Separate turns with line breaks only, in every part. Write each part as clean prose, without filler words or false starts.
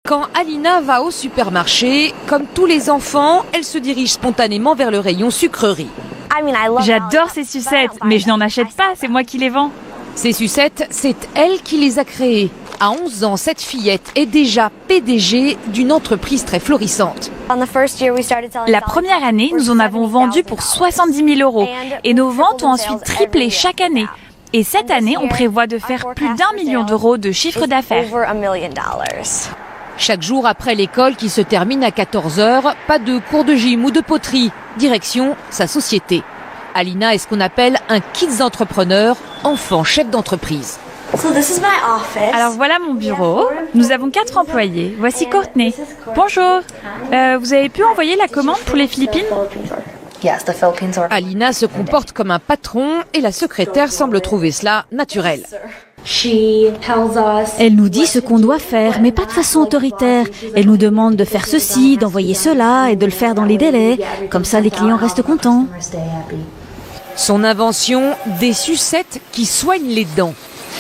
Quand Alina va au supermarché, comme tous les enfants, elle se dirige spontanément vers le rayon sucreries.
J'adore ces sucettes, mais je n'en achète pas, c'est moi qui les vends.
Ces sucettes, c'est elle qui les a créées. À 11 ans, cette fillette est déjà PDG d'une entreprise très florissante.
La première année, nous en avons vendu pour 70 000 € et nos ventes ont ensuite triplé chaque année. Et cette année, on prévoit de faire plus d'1 million d'euros de chiffre d'affaires.
Chaque jour après l'école qui se termine à 14h, pas de cours de gym ou de poterie. Direction sa société. Alina est ce qu'on appelle un kids entrepreneur, enfant chef d'entreprise.
Alors voilà mon bureau. Nous avons 4 employés. Voici Courtney. Bonjour. Vous avez pu envoyer la commande pour les Philippines ?
Alina se comporte comme un patron et la secrétaire semble trouver cela naturel.
Elle nous dit ce qu'on doit faire, mais pas de façon autoritaire. Elle nous demande de faire ceci, d'envoyer cela et de le faire dans les délais. Comme ça, les clients restent contents.
Son invention, des sucettes qui soignent les dents.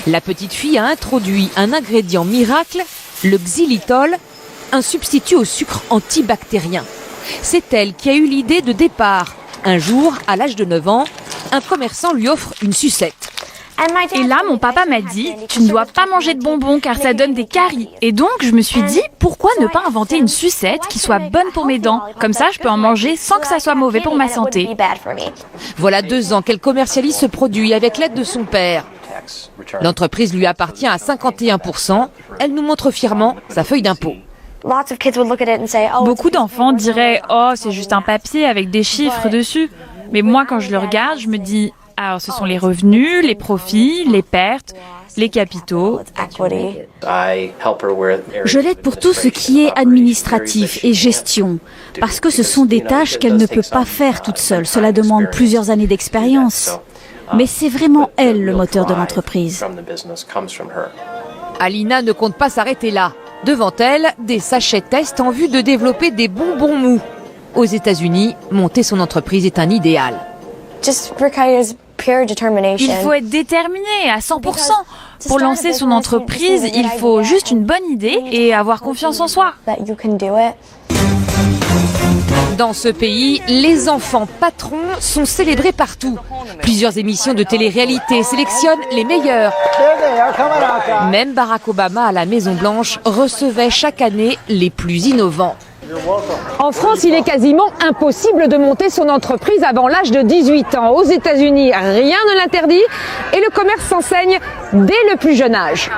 La petite fille a introduit un ingrédient miracle, le xylitol, un substitut au sucre antibactérien. C'est elle qui a eu l'idée de départ. Un jour, à l'âge de 9 ans, un commerçant lui offre une sucette.
Et là, mon papa m'a dit, tu ne dois pas manger de bonbons car ça donne des caries. Et donc, je me suis dit, pourquoi ne pas inventer une sucette qui soit bonne pour mes dents ? Comme ça, je peux en manger sans que ça soit mauvais pour ma santé.
Voilà 2 ans qu'elle commercialise ce produit avec l'aide de son père. L'entreprise lui appartient à 51%. Elle nous montre fièrement sa feuille d'impôt.
Beaucoup d'enfants diraient, oh, c'est juste un papier avec des chiffres dessus. Mais moi, quand je le regarde, je me dis, alors ce sont les revenus, les profits, les pertes, les capitaux.
Je l'aide pour tout ce qui est administratif et gestion, parce que ce sont des tâches qu'elle ne peut pas faire toute seule. Cela demande plusieurs années d'expérience. Mais c'est vraiment elle le moteur de l'entreprise.
Alina ne compte pas s'arrêter là. Devant elle, des sachets tests en vue de développer des bonbons mous. Aux États-Unis, monter son entreprise est un idéal.
Il faut être déterminé à 100%. Pour lancer son entreprise, il faut juste une bonne idée et avoir confiance en soi.
Dans ce pays, les enfants patrons sont célébrés partout. Plusieurs émissions de télé-réalité sélectionnent les meilleurs. Même Barack Obama à la Maison-Blanche recevait chaque année les plus innovants.
En France, il est quasiment impossible de monter son entreprise avant l'âge de 18 ans. Aux États-Unis, rien ne l'interdit et le commerce s'enseigne dès le plus jeune âge.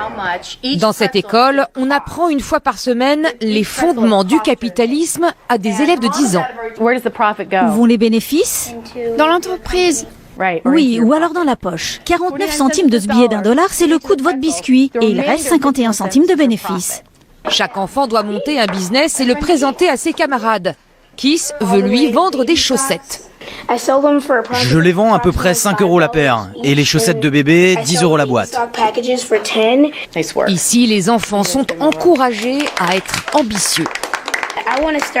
Dans cette école, on apprend une fois par semaine les fondements du capitalisme à des élèves de 10 ans.
Où vont les bénéfices ?
Dans l'entreprise.
Oui, ou alors dans la poche. 49 centimes de ce billet d'$1, c'est le coût de votre biscuit. Et il reste 51 centimes de bénéfices.
Chaque enfant doit monter un business et le présenter à ses camarades. Kiss veut lui vendre des chaussettes.
Je les vends à peu près 5 € la paire. Et les chaussettes de bébé, 10 € la boîte.
Ici, les enfants sont encouragés à être ambitieux.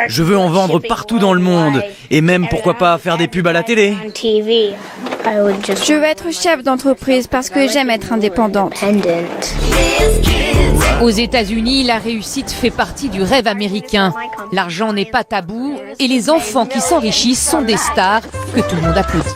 Je veux en vendre partout dans le monde. Et même, pourquoi pas, faire des pubs à la télé.
Je veux être chef d'entreprise parce que j'aime être indépendante.
Aux États-Unis, la réussite fait partie du rêve américain. L'argent n'est pas tabou et les enfants qui s'enrichissent sont des stars que tout le monde applaudit.